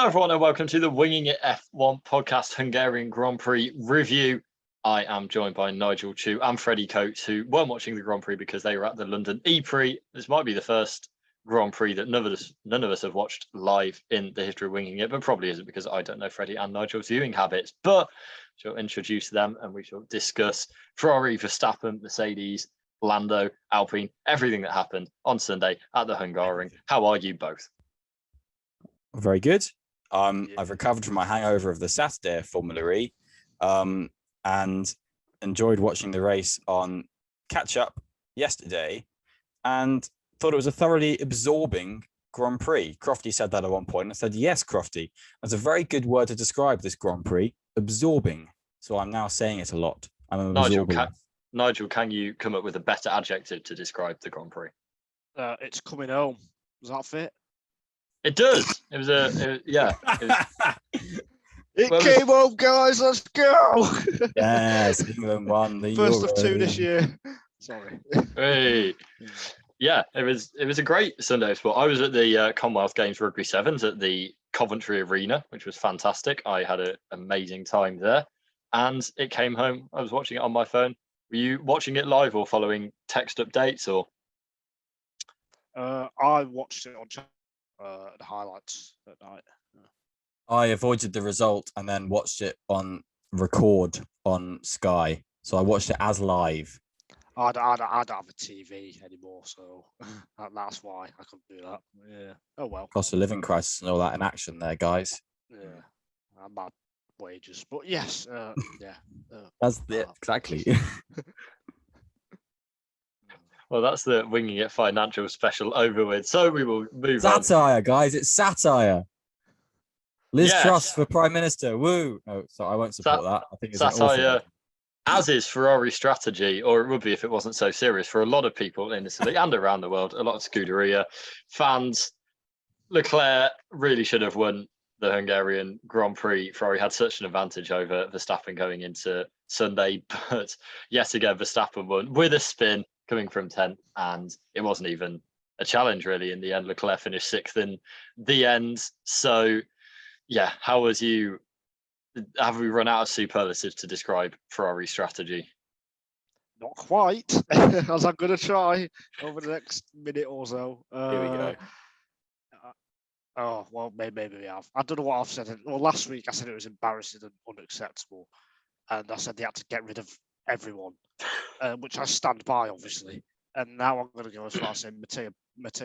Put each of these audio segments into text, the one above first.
Hello, everyone, and welcome to the Winging It F1 podcast Hungarian Grand Prix review. I am joined by Nigel Chu and Freddie Coates, who weren't watching the Grand Prix because they were at the London E-Prix. This might be the first Grand Prix that none of us have watched live in the history of Winging It, but probably isn't because I don't know Freddie and Nigel's viewing habits. But she'll introduce them and we shall discuss Ferrari, Verstappen, Mercedes, Lando, Alpine, everything that happened on Sunday at the Hungaroring. How are you both? Very good. I've recovered from my hangover of the Saturday Formula E, and enjoyed watching the race on catch up yesterday, and thought it was a thoroughly absorbing Grand Prix. Crofty said that at one point. I said, yes, Crofty. That's a very good word to describe this Grand Prix, absorbing. So I'm now saying it a lot. I'm absorbing. Nigel, can you come up with a better adjective to describe the Grand Prix? It's coming home. Does that fit? It does. It was It came home, guys. Let's go. Yes, England won the first Euro. of two this year. Sorry. Hey. Yeah, it was a great Sunday of sport. I was at the Commonwealth Games Rugby Sevens at the Coventry Arena, which was fantastic. I had an amazing time there, and it came home. I was watching it on my phone. Were you watching it live or following text updates or? I watched it on the highlights at night. I avoided the result and then watched it on record on Sky. So I watched it as live. I don't have a TV anymore, so that's why I couldn't do that. Yeah. Oh well. Cost of living crisis and all that in action there, guys. Yeah. I'm bad wages, but yes. Yeah. That's it. Exactly. Well, that's the Winging It financial special over with. So we will move on. Satire, guys. It's satire. Liz Yes. Truss for Prime Minister. Woo. No, so I won't support that. I think it's satire, as is Ferrari strategy, or it would be if it wasn't so serious for a lot of people in Italy and around the world, a lot of Scuderia fans. Leclerc really should have won the Hungarian Grand Prix. Ferrari had such an advantage over Verstappen going into Sunday, but yet again, Verstappen won with a spin coming from 10th, and it wasn't even a challenge really in the end. Leclerc finished 6th in the end. So yeah, how was you? Have we run out of superlatives to describe Ferrari's strategy? Not quite, as I'm going to try over the next minute or so. Here we go. Oh, well, maybe we have. I don't know what I've said. Well, last week I said it was embarrassing and unacceptable. And I said they had to get rid of everyone, which I stand by, obviously. And now I'm going to go as far as saying Matteo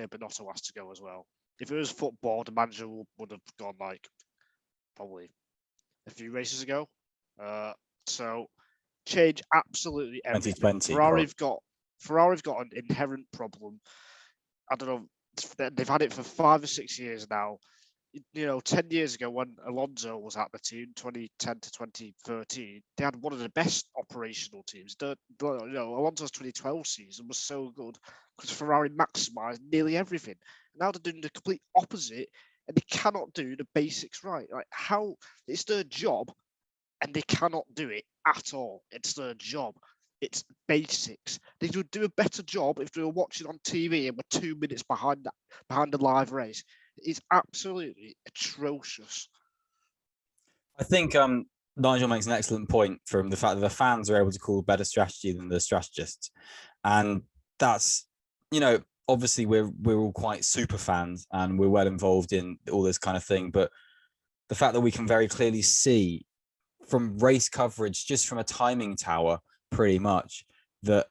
Binotto has to go as well. If it was football, the manager would have gone like probably a few races ago. So change absolutely everything. 2020. Ferrari've got an inherent problem. I don't know. They've had it for 5 or 6 years now. 10 years ago when Alonso was at the team, 2010 to 2013, they had one of the best operational teams. Alonso's 2012 season was so good because Ferrari maximised nearly everything. Now they're doing the complete opposite, and they cannot do the basics right. Like how it's their job, and they cannot do it at all. It's their job. It's basics. They would do a better job if they were watching on TV and were 2 minutes behind the live race. It's absolutely atrocious. I think Nigel makes an excellent point from the fact that the fans are able to call better strategy than the strategists. And that's, obviously we're all quite super fans and we're well involved in all this kind of thing. But the fact that we can very clearly see from race coverage, just from a timing tower, pretty much, that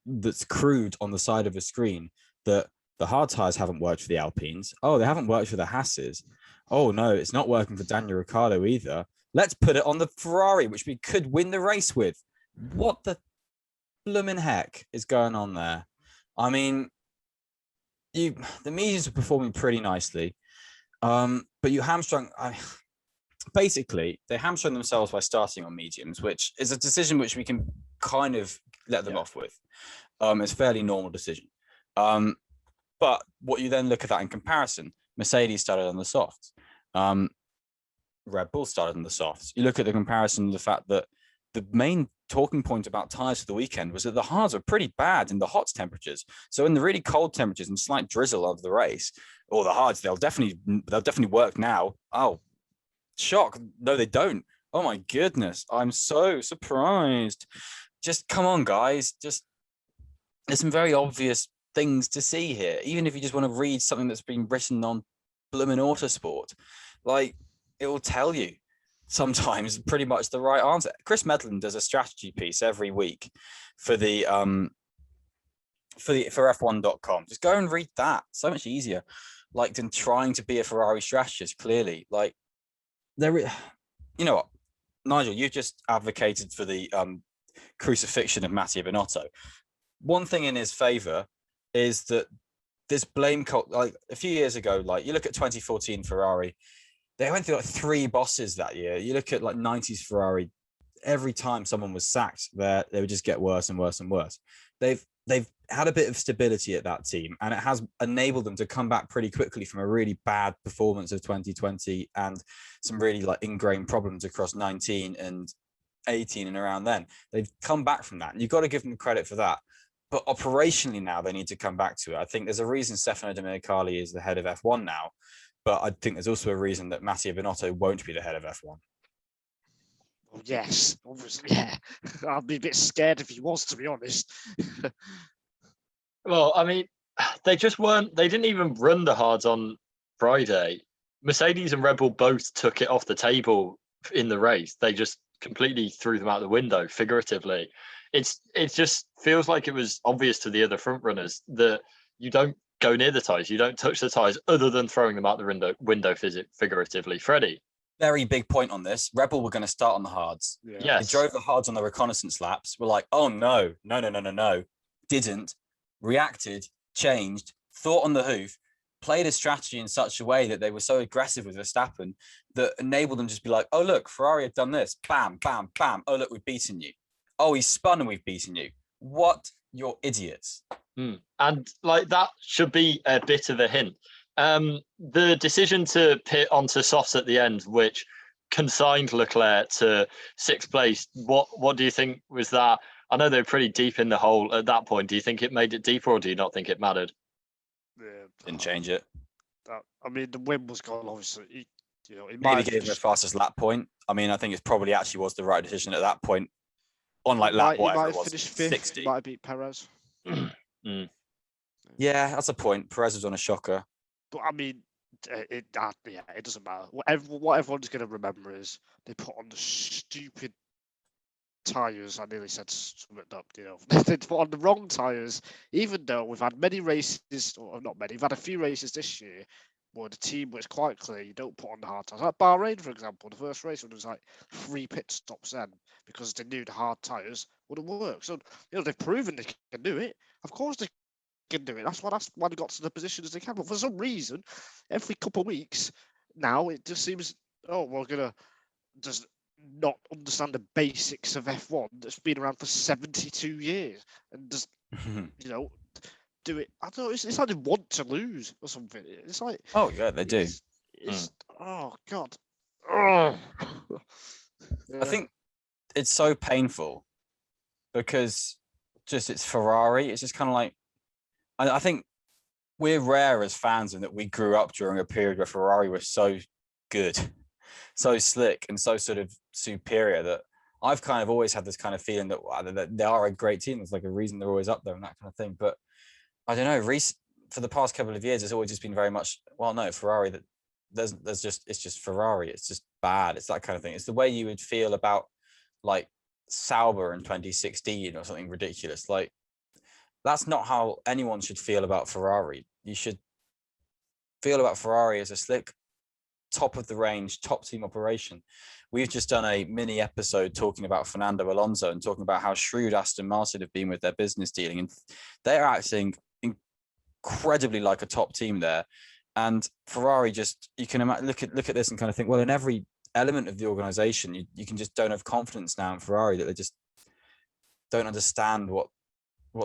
that's crude on the side of a screen, that the hard tyres haven't worked for the Alpines. Oh, they haven't worked for the Hasses. Oh, no, it's not working for Daniel Ricciardo either. Let's put it on the Ferrari, which we could win the race with. What the blooming heck is going on there? I mean, the mediums are performing pretty nicely, but you hamstrung... Basically, they hamstrung themselves by starting on mediums, which is a decision which we can kind of let them off with. It's a fairly normal decision. But what you then look at that in comparison, Mercedes started on the softs. Red Bull started on the softs. You look at the comparison of the fact that the main talking point about tyres for the weekend was that the hards were pretty bad in the hot temperatures. So in the really cold temperatures and slight drizzle of the race, or the hards, they'll definitely work now. Oh, shock! No, they don't. Oh my goodness, I'm so surprised. Just come on, guys. Just there's some very obvious things to see here. Even if you just want to read something that's been written on Bloomin' Autosport, like it will tell you sometimes pretty much the right answer. Chris Medland does a strategy piece every week for the for F1.com. Just go and read that. So much easier, like, than trying to be a Ferrari strategist. Clearly, like there, you know what, Nigel, you've just advocated for the crucifixion of Mattia Binotto. One thing in his favor is that this blame cult, like a few years ago, like you look at 2014 Ferrari, they went through like 3 bosses that year. You look at like 90s Ferrari, every time someone was sacked, they would just get worse and worse and worse. They've had a bit of stability at that team, and it has enabled them to come back pretty quickly from a really bad performance of 2020 and some really like ingrained problems across 19 and 18 and around then. They've come back from that, and you've got to give them credit for that. But operationally now they need to come back to it. I think there's a reason Stefano Domenicali is the head of F1 now, but I think there's also a reason that Mattia Binotto won't be the head of F1. Well, yes, obviously, yeah. I'd be a bit scared if he was, to be honest. Well, I mean, they didn't even run the hards on Friday. Mercedes and Red Bull both took it off the table in the race. They just completely threw them out the window, figuratively. It just feels like it was obvious to the other front runners that you don't go near the tyres, you don't touch the tyres other than throwing them out the window figuratively. Freddie. Very big point on this. Red Bull were going to start on the hards. Yeah. Yes. They drove the hards on the reconnaissance laps. We're like, oh no. Didn't, reacted, changed, thought on the hoof, played a strategy in such a way that they were so aggressive with Verstappen that enabled them to just be like, oh look, Ferrari have done this. Bam, bam, bam. Oh look, we've beaten you. Oh, he's spun and we've beaten you. What? You're idiots. And like that should be a bit of a hint. The decision to pit onto softs at the end, which consigned Leclerc to 6th place, what do you think was that? I know they were pretty deep in the hole at that point. Do you think it made it deeper, or do you not think it mattered? Yeah, Didn't change it. I mean, the win was gone, obviously. It Maybe gave him the fastest lap point. I mean, I think it probably actually was the right decision at that point. On like lap whatever it was, finished 60. He might have beat Perez. Yeah, that's a point. Perez was on a shocker. But I mean, it doesn't matter. What everyone's going to remember is they put on the stupid tyres. I nearly said something up, They put on the wrong tyres, even though we've had many races, or not many, we've had a few races this year where the team was quite clear you don't put on the hard tyres. Like Bahrain, for example, the first race when there was like 3 pit stops then because they knew the hard tyres wouldn't work. So, they've proven they can do it. Of course they can do it. That's why they got to the position as they can. But for some reason, every couple of weeks now, it just seems, we're going to just not understand the basics of F1 that's been around for 72 years and just, do it. I don't know, it's like they want to lose or something. It's like, oh yeah, they do. It's oh god. I think it's so painful because just it's Ferrari. It's just kind of like, I think we're rare as fans in that we grew up during a period where Ferrari was so good, so slick, and so sort of superior that I've kind of always had this kind of feeling that they are a great team. There's like a reason they're always up there and that kind of thing. But I don't know. For the past couple of years, it's always just been very much, well, no, Ferrari. That it's just Ferrari. It's just bad. It's that kind of thing. It's the way you would feel about like Sauber in 2016 or something ridiculous. Like that's not how anyone should feel about Ferrari. You should feel about Ferrari as a slick, top of the range, top team operation. We've just done a mini episode talking about Fernando Alonso and talking about how shrewd Aston Martin have been with their business dealing, and they're acting incredibly like a top team there. And Ferrari just, you can look at this and kind of think, well, in every element of the organization, you can just don't have confidence now in Ferrari, that they just don't understand what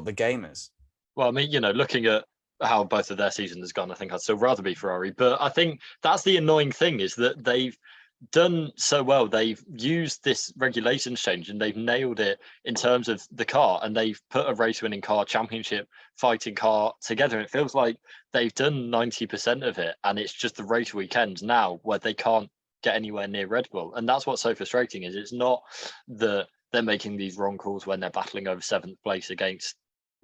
the game is. Well, I mean, looking at how both of their seasons has gone, I think I'd still rather be Ferrari. But I think that's the annoying thing, is that they've done so well. They've used this regulations change and they've nailed it in terms of the car, and they've put a race winning car, championship fighting car together. It feels like they've done 90% of it, and it's just the race weekend now where they can't get anywhere near Red Bull. And that's what's so frustrating, is it's not that they're making these wrong calls when they're battling over 7th place against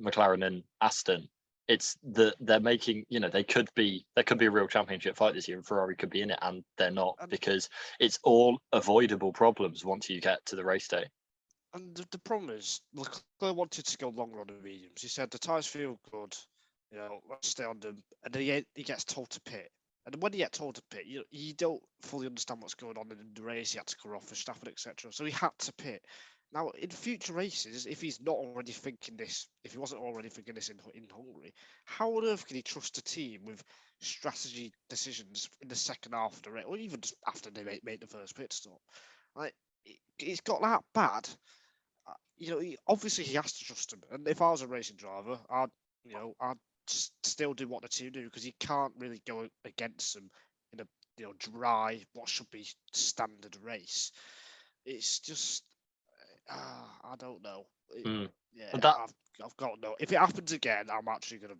McLaren and Aston. It's that they're making, there could be a real championship fight this year, and Ferrari could be in it, and they're not, because it's all avoidable problems once you get to the race day. And the problem is, Leclerc wanted to go longer on the mediums. He said the tyres feel good, let's stay on them. And then he gets told to pit. And when you get told to pit, you don't fully understand what's going on in the race. He had to cut off Verstappen, etc. So he had to pit. Now, in future races, if he's not already thinking this, if he wasn't already thinking this in Hungary, how on earth can he trust a team with strategy decisions in the second half of the race, or even just after they make the first pit stop? Like, it's got that bad. Obviously he has to trust him. And if I was a racing driver, I'd still do what the team do, because you can't really go against them in a dry, what should be standard race. It's just. I don't know. Yeah, I've got to know. If it happens again, I'm actually gonna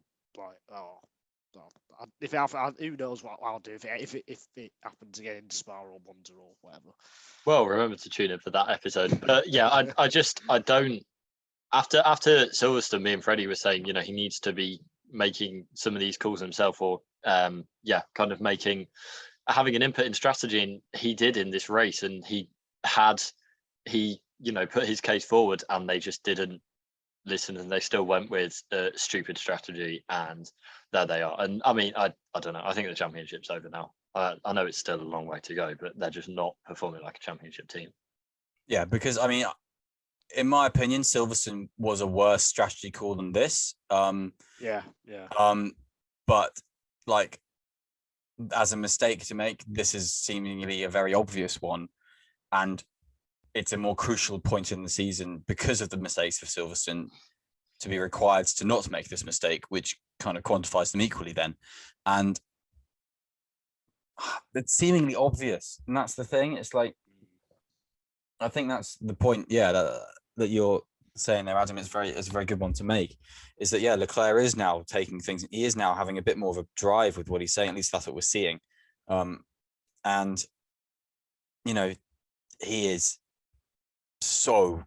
if it happens, who knows what I'll do if it happens again in Spa or Monza or whatever. Well, remember to tune in for that episode. But yeah, I don't. After Silverstone, me and Freddie were saying, he needs to be making some of these calls himself, or kind of having an input in strategy, and he did in this race, and he put his case forward, and they just didn't listen, and they still went with a stupid strategy, and there they are. And I mean, I don't know. I think the championship's over now. I know it's still a long way to go, but they're just not performing like a championship team. Yeah, because I mean, in my opinion, Silverstone was a worse strategy call than this. Yeah. But like, as a mistake to make, this is seemingly a very obvious one, and it's a more crucial point in the season because of the mistakes of Silverstone to be required to not make this mistake, which kind of quantifies them equally then. And it's seemingly obvious. And that's the thing. It's like, I think that's the point, that you're saying there, Adam. It's a very good one to make, is that, Leclerc is now taking things. He is now having a bit more of a drive with what he's saying. At least that's what we're seeing. And, he is so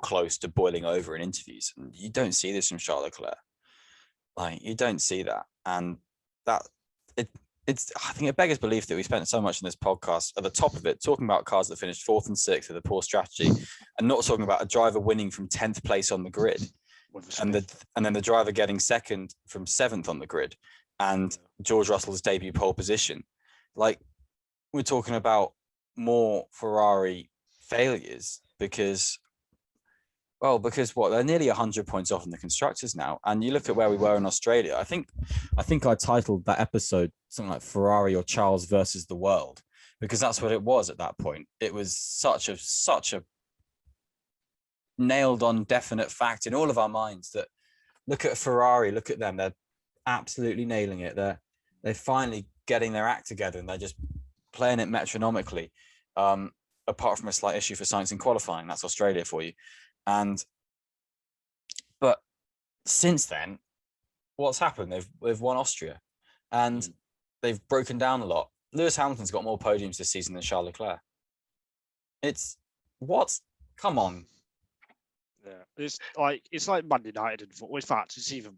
close to boiling over in interviews, and you don't see this from Charles Leclerc. Like, you don't see that, and it's I think it beggars belief that we spent so much in this podcast at the top of it talking about cars that finished 4th and 6th with a poor strategy, and not talking about a driver winning from 10th place on the grid, and then the driver getting 2nd from 7th on the grid, and George Russell's debut pole position. Like, we're talking about more Ferrari failures because what, they're nearly 100 points off in the constructors now. And you look at where we were in Australia. I think I titled that episode something like Ferrari or Charles versus the world, because that's what it was at that point. It was such a nailed on definite fact in all of our minds that, look at Ferrari, look at them, they're absolutely nailing it. They're finally getting their act together, and they're just playing it metronomically. Apart from a slight issue for science in qualifying, that's Australia for you. But since then, what's happened? They've won Austria, and they've broken down a lot. Lewis Hamilton's got more podiums this season than Charles Leclerc. It's what? Come on. Yeah, it's like Man United and football. In fact, it's even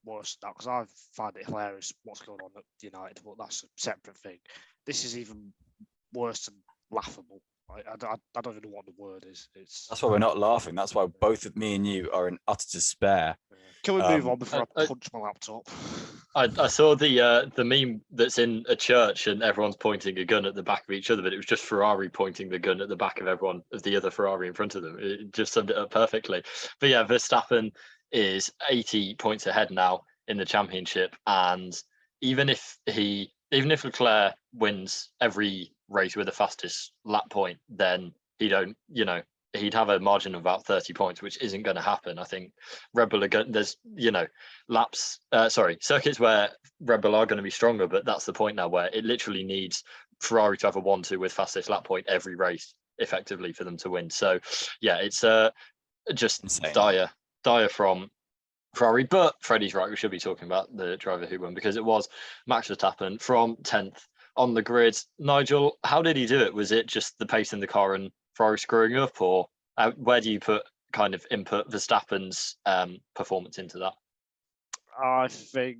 worse now, because I find it hilarious what's going on at United, but that's a separate thing. This is even worse than laughable. I don't even know what the word is. That's why we're not laughing. That's why both of me and you are in utter despair. Can we move on before I punch my laptop? I saw the meme that's in a church and everyone's pointing a gun at the back of each other, but it was just Ferrari pointing the gun at the back of the other Ferrari in front of them. It just summed it up perfectly. But yeah, Verstappen is 80 points ahead now in the championship, and even if Leclerc wins every race with the fastest lap point, then he'd have a margin of about 30 points, which isn't going to happen. I think Red Bull there's circuits where Red Bull are going to be stronger, but that's the point now, where it literally needs Ferrari to have a 1-2 with fastest lap point every race effectively for them to win. So yeah, it's just Insane. dire from Ferrari. But Freddie's right, we should be talking about the driver who won, because it was Max Verstappen from 10th on the grid. Nigel, how did he do it? Was it just the pace in the car and Ferrari screwing up, or where do you put kind of input Verstappen's performance into that? I think,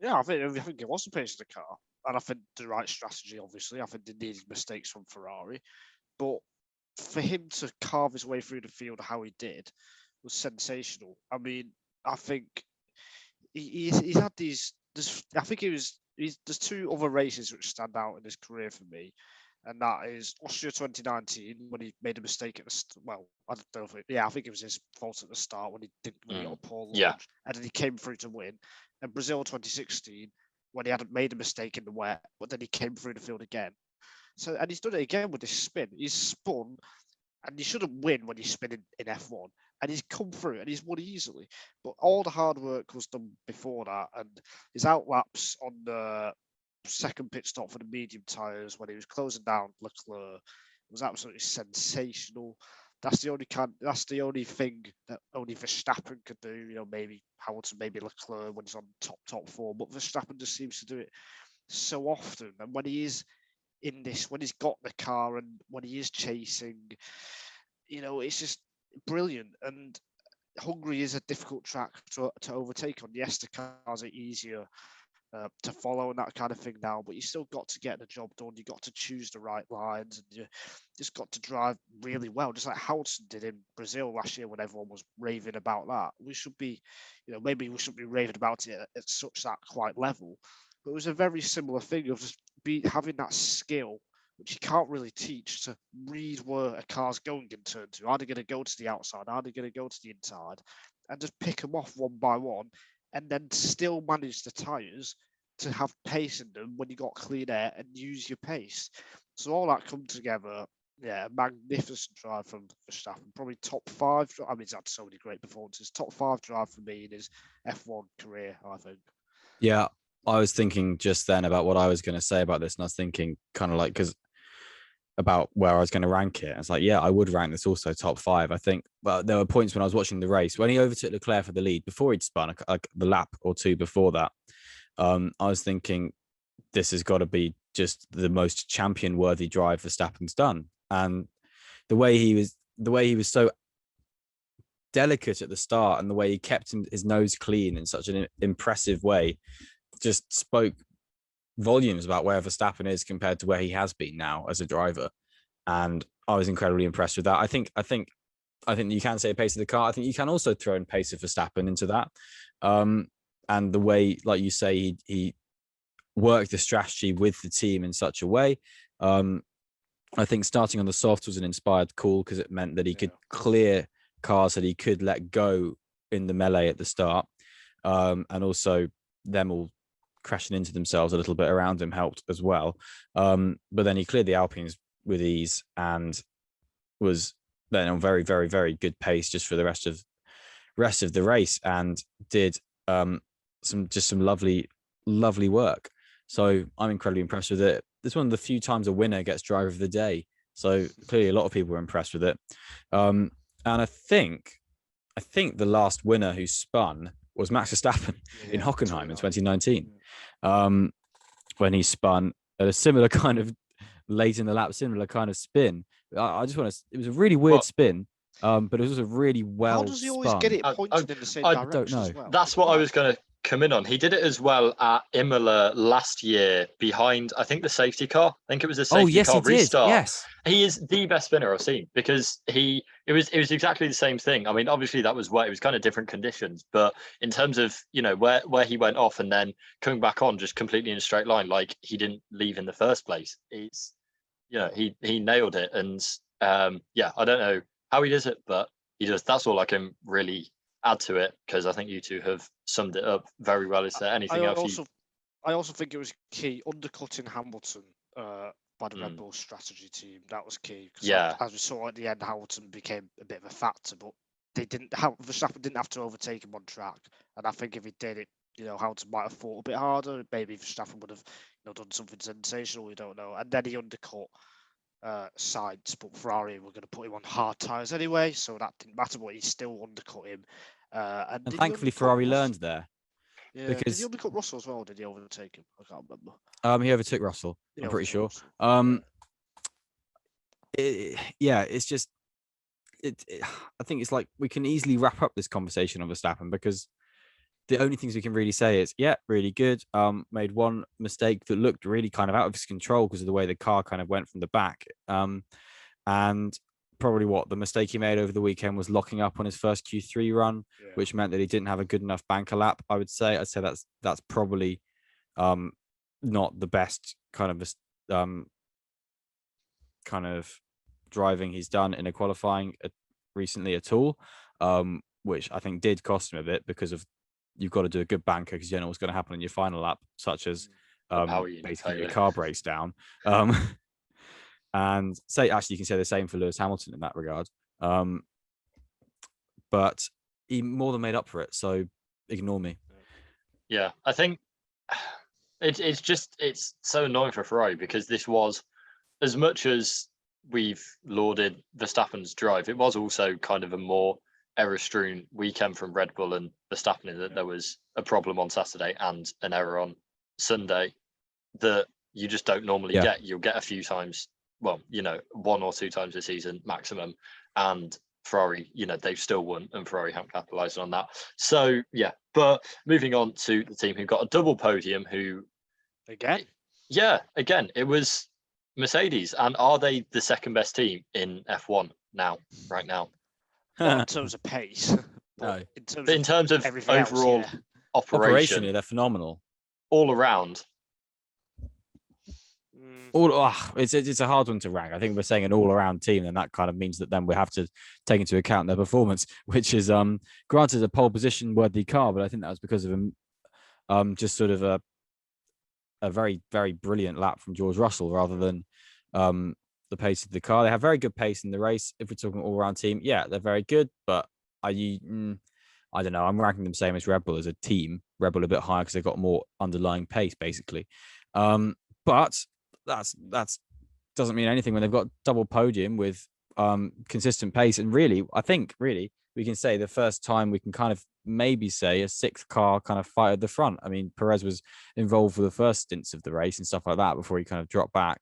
yeah, I think it was the pace of the car, and I think the right strategy. Obviously, I think they needed mistakes from Ferrari, but for him to carve his way through the field how he did was sensational. I mean, I think he's had these. I think there's two other races which stand out in his career for me, and that is Austria 2019 when he made a mistake at the well, I don't know if I think it was his fault at the start when he got a poor launch, and then he came through to win. And Brazil 2016 when he hadn't made a mistake in the wet, but then he came through the field again. So, and he's done it again with this spin. He's spun, and you shouldn't win when you spin in F1. And he's come through and he's won easily. But all the hard work was done before that, and his outlaps on the second pit stop for the medium tyres when he was closing down Leclerc was absolutely sensational. That's the only thing that only Verstappen could do. You know, maybe Hamilton, maybe Leclerc when he's on top form, but Verstappen just seems to do it so often. And when he is in this, when he's got the car and when he is chasing, you know, it's just brilliant. And Hungary is a difficult track to overtake on. Yes, the cars are easier to follow and that kind of thing now, but you still got to get the job done. You got to choose the right lines, and you just got to drive really well, just like Hamilton did in Brazil last year when everyone was raving about that. We should be, you know, maybe we shouldn't be raving about it at such that quite level, but it was a very similar thing of just having that skill, which you can't really teach, to read where a car's going in turn two. Are they going to go to the outside? Are they going to go to the inside? And just pick them off one by one, and then still manage the tyres to have pace in them when you got clean air and use your pace. So all that come together, yeah, magnificent drive from Verstappen. Probably top 5. I mean, he's had so many great performances. Top 5 drive for me in his F1 career, I think. Yeah, I was thinking just then about what I was going to say about this, and I was thinking kind of like, because about where I was going to rank it. It's like, yeah, I would rank this also top 5. I think, well, there were points when I was watching the race when he overtook Leclerc for the lead before he'd spun the lap or two before that. I was thinking this has got to be just the most champion-worthy drive Verstappen's done, and the way he was so delicate at the start, and the way he kept his nose clean in such an impressive way, just spoke volumes about where Verstappen is compared to where he has been now as a driver. And I was incredibly impressed with that. I think you can say pace of the car. I think you can also throw in pace of Verstappen into that. And the way, like you say, he worked the strategy with the team in such a way. I think starting on the soft was an inspired call, because it meant that he could clear cars that he could let go in the melee at the start. And also them all crashing into themselves a little bit around him helped as well. But then he cleared the Alpines with ease and was then on very, very, very good pace just for the rest of the race, and did some lovely work. So I'm incredibly impressed with it. It's one of the few times a winner gets driver of the day. So clearly a lot of people were impressed with it. And I think the last winner who spun was Max Verstappen in Hockenheim in 2019, when he spun at a similar kind of late in the lap, similar kind of spin. I just want to. It was a really weird spin, but it was a really well. How does he always get it pointed in the same direction? I don't know. As well? That's what I was going to come in on. He did it as well at Imola last year behind, I think, the safety car. I think it was a safety car restart. Yes, he is the best spinner I've seen, because it was exactly the same thing. I mean, obviously that was where it was kind of different conditions, but in terms of, you know, where he went off and then coming back on just completely in a straight line, like he didn't leave in the first place. It's, you know, he nailed it. And yeah, I don't know how he does it, but he does. That's all I can really add to it, because I think you two have summed it up very well. Is there anything else? I also think it was key undercutting Hamilton by the Red Bull strategy team. That was key, because as we saw at the end, Hamilton became a bit of a factor, but Verstappen didn't have to overtake him on track. And I think if he did it, you know, Hamilton might have fought a bit harder. Maybe Verstappen would have done something sensational. We don't know. And then he undercut Sainz, but Ferrari were going to put him on hard tyres anyway, so that didn't matter. But he still undercut him. And And did he thankfully, undercut Ferrari Russell? learned there. Yeah, did he because undercut Russell as well? Or did he overtake him? I can't remember. he overtook Russell. He I'm pretty overtook sure. Russell. It's just I think it's like we can easily wrap up this conversation on Verstappen because the only things we can really say is, yeah, really good. Made one mistake that looked really kind of out of his control because of the way the car kind of went from the back. And probably what the mistake he made over the weekend was locking up on his first Q3 run, which meant that he didn't have a good enough banker lap. I'd say that's probably not the best kind of driving he's done in a qualifying recently at all, which I think did cost him a bit because of you've got to do a good banker because you don't know what's going to happen in your final lap, such as basically your car breaks down. And say actually you can say the same for Lewis Hamilton in that regard. But he more than made up for it, so ignore me. Yeah, I think it's so annoying for Ferrari because this was, as much as we've lauded Verstappen's drive, it was also kind of a more error-strewn weekend from Red Bull and Verstappen in that there was a problem on Saturday and an error on Sunday that you just don't normally get. You'll get a few times, well, 1 or 2 times a season maximum, and Ferrari, they've still won and Ferrari haven't capitalized on that. So yeah, but moving on to the team who got a double podium, again, it was Mercedes. And are they the second best team in F1 right now? Not in terms of pace, no. In terms of overall else, operation, operationally, they're phenomenal all around. It's a hard one to rank. I think we're saying an all-around team, and that kind of means that then we have to take into account their performance, which is granted a pole position worthy car, but I think that was because of just sort of a very, very brilliant lap from George Russell rather than the pace of the car. They have very good pace in the race. If we're talking all-around team, yeah, they're very good, but I don't know. I'm ranking them same as Red Bull as a team. Red Bull a bit higher because they've got more underlying pace, basically. But that's doesn't mean anything when they've got double podium with consistent pace. And really, I think we can say the first time we can kind of maybe say a 6th car kind of fight at the front. I mean, Perez was involved for the first stints of the race and stuff like that before he kind of dropped back.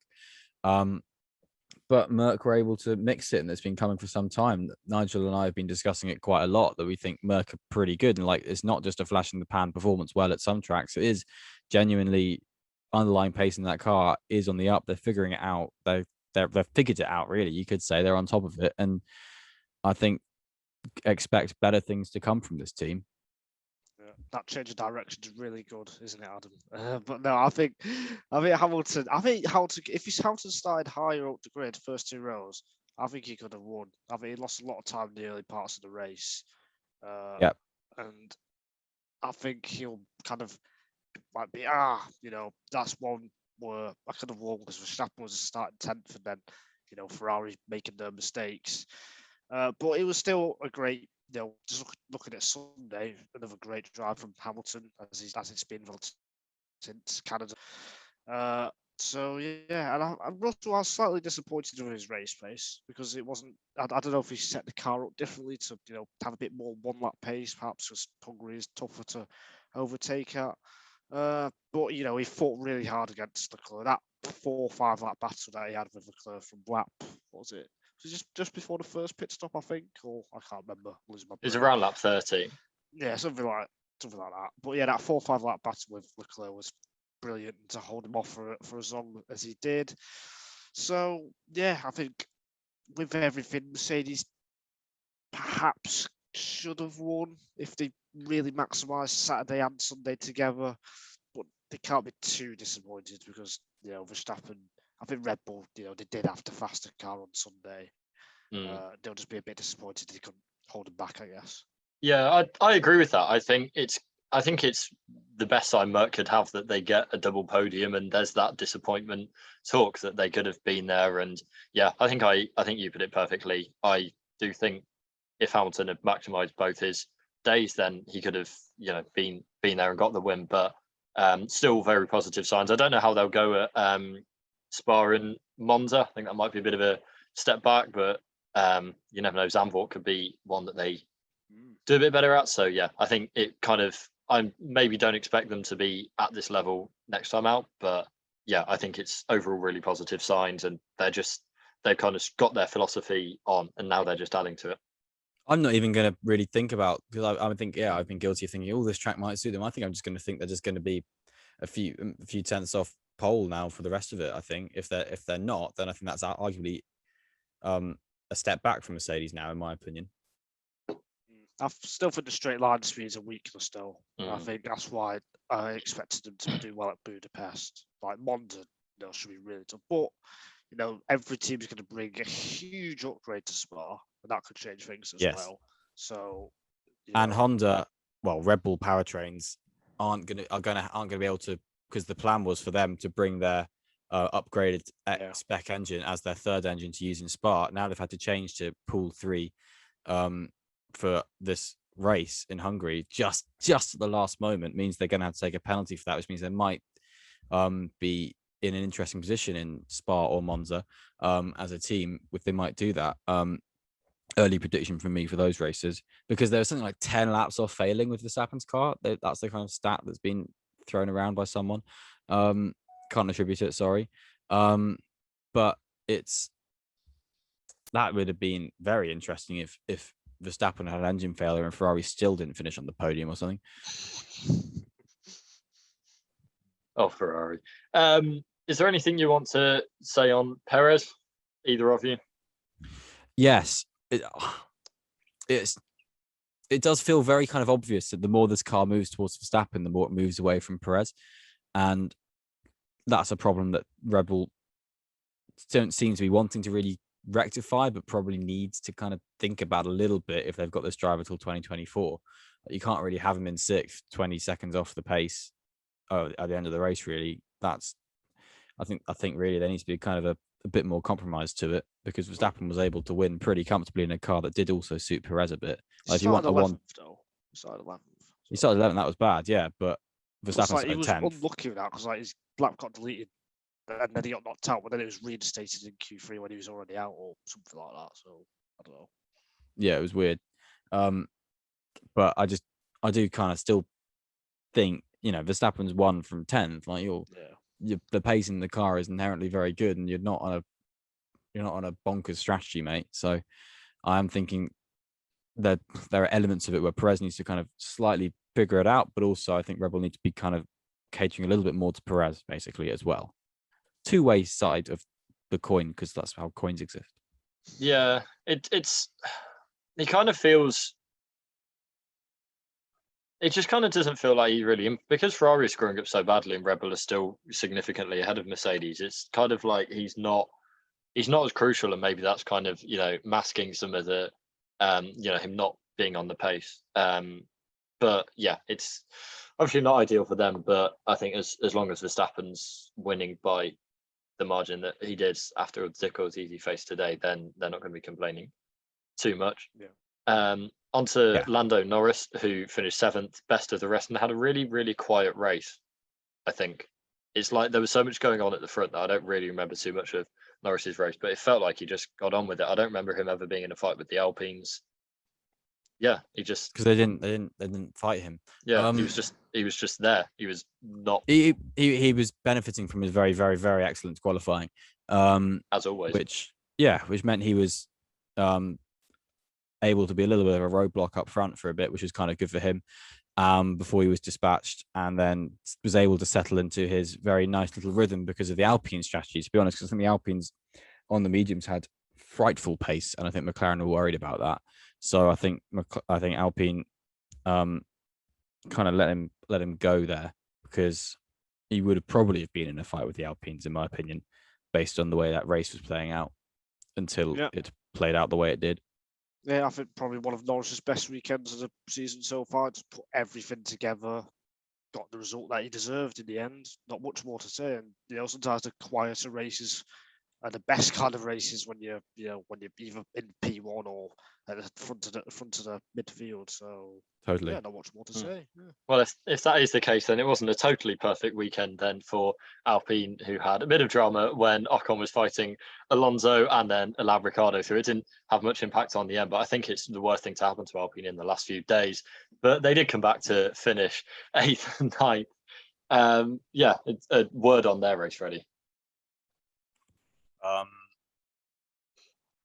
But Merc were able to mix it, and it's been coming for some time. Nigel and I have been discussing it quite a lot, that we think Merc are pretty good. And like, it's not just a flash in the pan performance well at some tracks. It is genuinely underlying pace in that car is on the up. They're figuring it out. They've figured it out, really. You could say they're on top of it. And I think expect better things to come from this team. That change of direction is really good, isn't it, Adam? But no, I think Hamilton. If Hamilton started higher up the grid, first 2 rows, I think he could have won. I think he lost a lot of time in the early parts of the race. And I think he'll kind of might be that's one where I could have won because Verstappen was starting 10th, and then Ferrari making their mistakes. But it was still a great. Just looking at Sunday, another great drive from Hamilton as it's been since Canada. So yeah, and Russell, I was slightly disappointed with his race pace because it wasn't. I don't know if he set the car up differently to have a bit more 1-lap pace, perhaps because Hungary is tougher to overtake at. But he fought really hard against Leclerc. That 4-5 lap battle that he had with Leclerc from lap, what was it? Just before the first pit stop, I think, or I can't remember. It was around lap 30. Yeah, something like that. But yeah, that 4-5 lap battle with Leclerc was brilliant to hold him off for as long as he did. So yeah, I think with everything, Mercedes perhaps should have won if they really maximised Saturday and Sunday together. But they can't be too disappointed because Verstappen. I think Red Bull, they did have the faster car on Sunday. They'll just be a bit disappointed they couldn't hold him back, I guess. Yeah, I agree with that. I think it's the best side Merc could have, that they get a double podium, and there's that disappointment talk that they could have been there. And yeah, I think you put it perfectly. I do think if Hamilton had maximised both his days, then he could have been there and got the win. But Still very positive signs. I don't know how they'll go at Spa and Monza. I think that might be a bit of a step back, but you never know. Zandvoort could be one that they do a bit better at. So yeah, I think it kind of, I maybe don't expect them to be at this level next time out, but yeah, I think it's overall really positive signs, and they've kind of got their philosophy on, and now they're just adding to it. I'm not even going to really think about, because I think, yeah, I've been guilty of thinking, oh, this track might suit them. I think I'm just going to think they're just going to be a few tenths off pole now for the rest of it. I think if they're not, then I think that's arguably a step back from Mercedes now, in my opinion. I still think the straight line speed is a weakness still. I think that's why I expected them to do well at Budapest. Like Monza, should be really tough. But every team's going to bring a huge upgrade to Spa, and that could change things as well. So, and Honda, well, Red Bull powertrains aren't going to be able to, because the plan was for them to bring their upgraded spec engine as their third engine to use in Spa. Now they've had to change to Pool 3 for this race in Hungary. Just at the last moment means they're going to have to take a penalty for that, which means they might be in an interesting position in Spa or Monza as a team if they might do that. Early prediction from me for those races, because there was something like 10 laps off failing with Verstappen's car. That's the kind of stat that's been thrown around by someone. Can't attribute it, sorry. But that would have been very interesting if Verstappen had an engine failure and Ferrari still didn't finish on the podium or something. Oh, Ferrari. Is there anything you want to say on Perez, either of you? Yes. It does feel very kind of obvious that the more this car moves towards Verstappen, the more it moves away from Perez. And that's a problem that Red Bull don't seem to be wanting to really rectify, but probably needs to kind of think about a little bit if they've got this driver till 2024. You can't really have him in sixth, 20 seconds off the pace at the end of the race, really. I think really there needs to be kind of a bit more compromise to it, because Verstappen was able to win pretty comfortably in a car that did also suit Perez a bit. Like if you want a 11th, he started 11th. He started 11th. That was bad, yeah. But Verstappen started 10th. He was unlucky with that because his lap got deleted and then he got knocked out, but then it was reinstated in Q3 when he was already out or something like that. So I don't know. Yeah, it was weird. But I do kind of still think, Verstappen's won from 10th. Like the pace in the car is inherently very good, and you're not on a bonkers strategy, mate. So I am thinking that there are elements of it where Perez needs to kind of slightly figure it out, but also I think Red Bull need to be kind of catering a little bit more to Perez, basically, as well. Two-way side of the coin, because that's how coins exist. Yeah, it kind of feels. It just kind of doesn't feel like he really, because Ferrari is screwing up so badly and Red Bull is still significantly ahead of Mercedes. It's kind of like he's not as crucial, and maybe that's kind of masking some of the him not being on the pace. But yeah, it's obviously not ideal for them. But I think as long as Verstappen's winning by the margin that he did after Zico's easy face today, then they're not going to be complaining too much. Yeah. Onto Lando Norris, who finished 7th, best of the rest, and had a really, really quiet race. I think it's like there was so much going on at the front that I don't really remember too much of Norris's race, but it felt like he just got on with it. I don't remember him ever being in a fight with the Alpines. Yeah, he just, because they didn't fight him. Yeah, he was just there. He was not. He was benefiting from his very, very, very excellent qualifying. As always. Which meant he was able to be a little bit of a roadblock up front for a bit, which was kind of good for him. Before he was dispatched, and then was able to settle into his very nice little rhythm because of the Alpine strategy, to be honest, because I think the Alpines on the mediums had frightful pace, and I think McLaren were worried about that. So I think Alpine kind of let him go there, because he would have probably have been in a fight with the Alpines, in my opinion, based on the way that race was playing out until it played out the way it did. Yeah, I think probably one of Norris's best weekends of the season so far. Just put everything together, got the result that he deserved in the end. Not much more to say. And sometimes the quieter races And the best kind of races when you're either in P1 or at the front of the midfield. So Totally. yeah, not much more to say. Yeah. Well, if that is the case, then it wasn't a totally perfect weekend then for Alpine, who had a bit of drama when Ocon was fighting Alonso and then allowed Ricciardo through. It didn't have much impact on the end, but I think it's the worst thing to happen to Alpine in the last few days. But they did come back to finish 8th and 9th. Yeah, it's a word on their race, Freddie.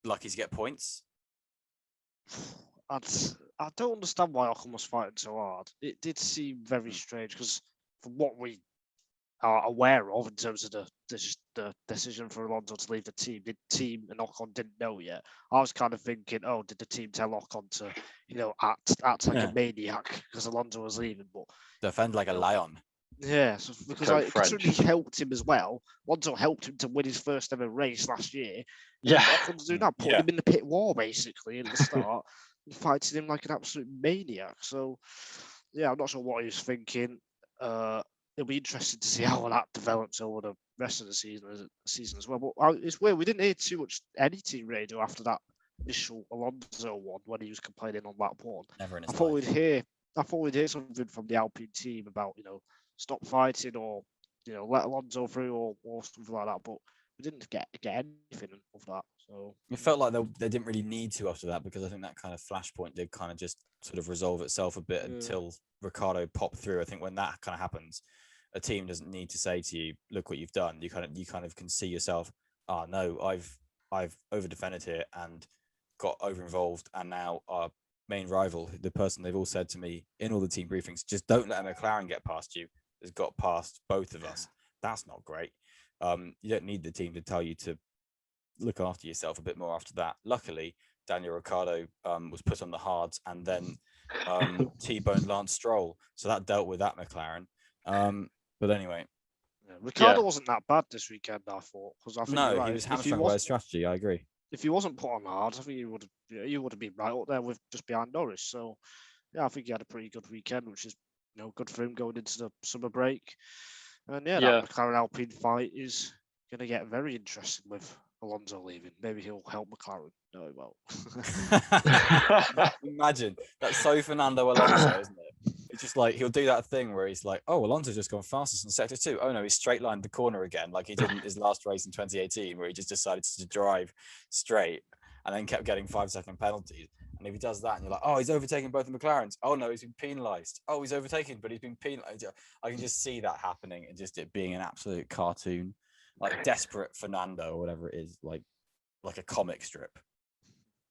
Lucky to get points. I don't understand why Ocon was fighting so hard. It did seem very strange because from what we are aware of in terms of the decision for Alonso to leave the team and Ocon didn't know yet. I was kind of thinking, oh, did the team tell Ocon to, act like a maniac because Alonso was leaving? But defend like a lion. Yeah, so because considering he helped him as well. Alonso helped him to win his first ever race last year. Yeah, Ocon's doing that, putting him in the pit wall basically at the start, and fighting him like an absolute maniac. So, yeah, I'm not sure what he was thinking. It'll be interesting to see how that develops over the rest of the season as well. But it's weird, we didn't hear too much any team radio after that initial Alonso one when he was complaining on that one. Never in his I thought life. we'd hear something from the Alpine team about stop fighting or let Alonso through or something like that. But we didn't get anything of that. So It felt like they didn't really need to after that, because I think that kind of flashpoint did kind of just sort of resolve itself a bit until Ricciardo popped through. I think when that kind of happens, a team doesn't need to say to you, "Look what you've done." You kind of can see yourself. Oh no, I've over defended here and got over involved, and now our main rival, the person they've all said to me in all the team briefings, just don't let a McLaren get past you, has got past both of us. That's not great. You don't need the team to tell you to look after yourself a bit more after that. Luckily, Daniel Ricciardo was put on the hards and then T-boned Lance Stroll, so that dealt with that McLaren. But anyway, Ricciardo wasn't that bad this weekend, I thought, because I think no, you're right. he was hamstrung by his strategy. I agree. If he wasn't put on hard, I think he would have been right up there with just behind Norris. So yeah, I think he had a pretty good weekend, which is good for him going into the summer break. And that McLaren Alpine fight is going to get very interesting with Alonso leaving. Maybe he'll help McLaren. No, he won't. Imagine that's so Fernando Alonso, isn't it? It's just like he'll do that thing where he's like, "Oh, Alonso's just gone fastest in sector 2. Oh no, he straight lined the corner again, like he did in his last race in 2018, where he just decided to drive straight and then kept getting 5-second penalties." And if he does that, and you're like, "Oh, he's overtaking both the McLarens. Oh no, he's been penalised. Oh, he's overtaken, but he's been penalised." I can just see that happening and just it being an absolute cartoon, like desperate Fernando or whatever it is, like a comic strip.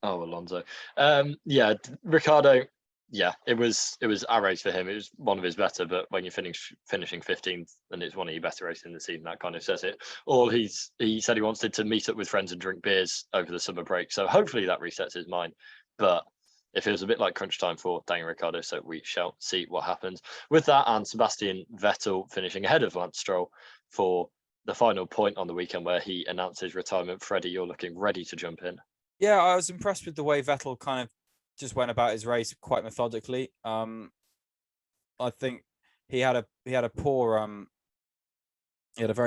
Oh, Alonso. Ricciardo. Yeah, it was our race for him. It was one of his better, but when you're finishing 15th and it's one of your better races in the season, that kind of says it all. He said he wanted to meet up with friends and drink beers over the summer break, so hopefully that resets his mind. But it feels a bit like crunch time for Daniel Ricciardo, so we shall see what happens with that. And Sebastian Vettel finishing ahead of Lance Stroll for the final point on the weekend, where he announced his retirement. Freddie, you're looking ready to jump in. Yeah, I was impressed with the way Vettel kind of just went about his race quite methodically. I think he had a very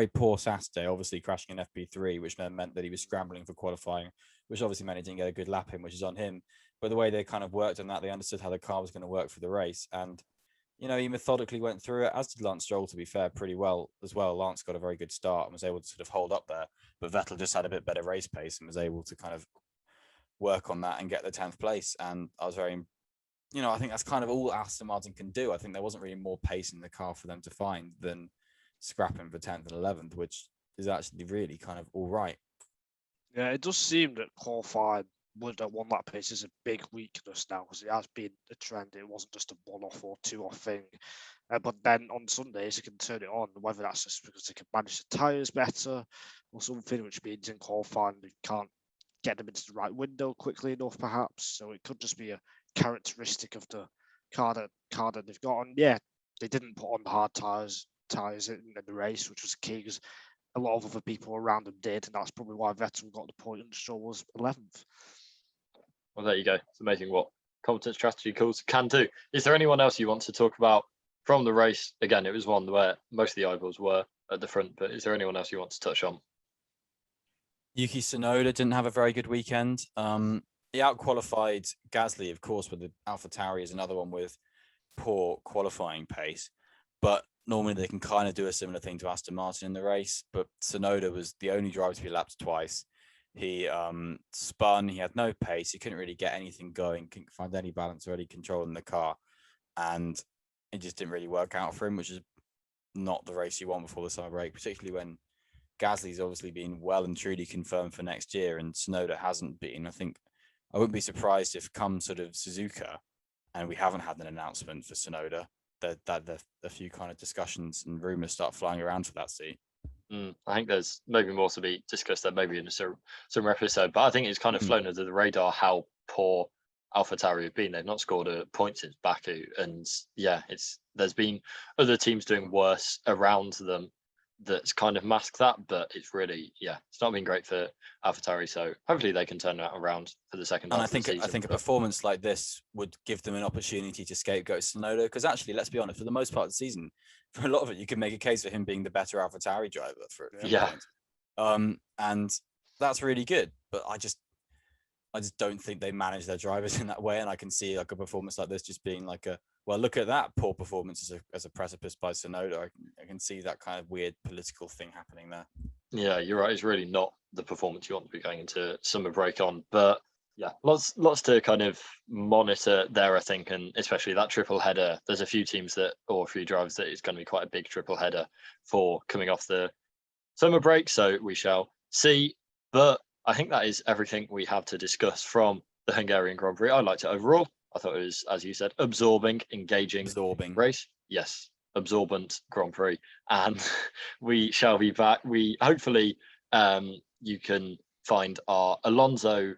poor Saturday, obviously crashing in FP3, which then meant that he was scrambling for qualifying, which obviously meant he didn't get a good lap in, which is on him. But the way they kind of worked on that, they understood how the car was going to work for the race. And, he methodically went through it, as did Lance Stroll, to be fair, pretty well as well. Lance got a very good start and was able to sort of hold up there. But Vettel just had a bit better race pace and was able to kind of work on that and get the 10th place. And I was very, I think that's kind of all Aston Martin can do. I think there wasn't really more pace in the car for them to find than scrapping for 10th and 11th, which is actually really kind of all right. Yeah, it does seem that qualifying with a one lap pace is a big weakness now, because it has been a trend. It wasn't just a one-off or two-off thing. But then on Sundays, they can turn it on, whether that's just because they can manage the tyres better or something, which means in qualifying they can't get them into the right window quickly enough, perhaps. So it could just be a characteristic of the car that they've got. And yeah, they didn't put on the hard tyres in the race, which was key, because a lot of other people around them did, and that's probably why Vettel got the point and Stroll was 11th. Well, there you go. It's amazing what competent strategy calls can do. Is there anyone else you want to talk about from the race? Again, it was one where most of the eyeballs were at the front, but is there anyone else you want to touch on? Yuki Tsunoda didn't have a very good weekend. He outqualified Gasly, of course, with the AlphaTauri is another one with poor qualifying pace. But normally they can kind of do a similar thing to Aston Martin in the race. But Tsunoda was the only driver to be lapped twice. He spun, he had no pace, he couldn't really get anything going, couldn't find any balance or any control in the car. And it just didn't really work out for him, which is not the race you want before the summer break, particularly when Gasly's obviously been well and truly confirmed for next year and Tsunoda hasn't been. I think I wouldn't be surprised if come sort of Suzuka and we haven't had an announcement for Tsunoda, that a few kind of discussions and rumours start flying around for that seat. I think there's maybe more to be discussed there, maybe in a some episode, but I think it's kind of flown under the radar how poor AlphaTauri have been. They've not scored a point since Baku, and yeah, there's been other teams doing worse around them that's kind of masked that, but it's really, it's not been great for AlphaTauri. So hopefully they can turn that around for the second half. And I think a performance like this would give them an opportunity to scapegoat Tsunoda, because actually, let's be honest, for the most part of the season, for a lot of it, you can make a case for him being the better AlphaTauri driver for points. And that's really good, but I just don't think they manage their drivers in that way, and I can see like a performance like this just being like look at that poor performance as a precipice by Tsunoda. I can see that kind of weird political thing happening there. Yeah, you're right. It's really not the performance you want to be going into summer break on. But yeah, lots to kind of monitor there, I think, and especially that triple header. There's a few teams or a few drivers that it's going to be quite a big triple header for coming off the summer break. So we shall see. But I think that is everything we have to discuss from the Hungarian Grand Prix. I liked it overall. I thought it was, as you said, engaging race. Yes, absorbent Grand Prix. And we shall be back. We hopefully you can find our Alonso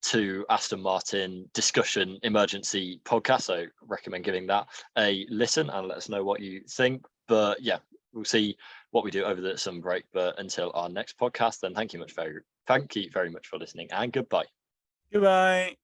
to Aston Martin discussion emergency podcast. So recommend giving that a listen and let us know what you think. But yeah, we'll see what we do over the summer break. But until our next podcast, then thank you very much for listening, and goodbye. Goodbye.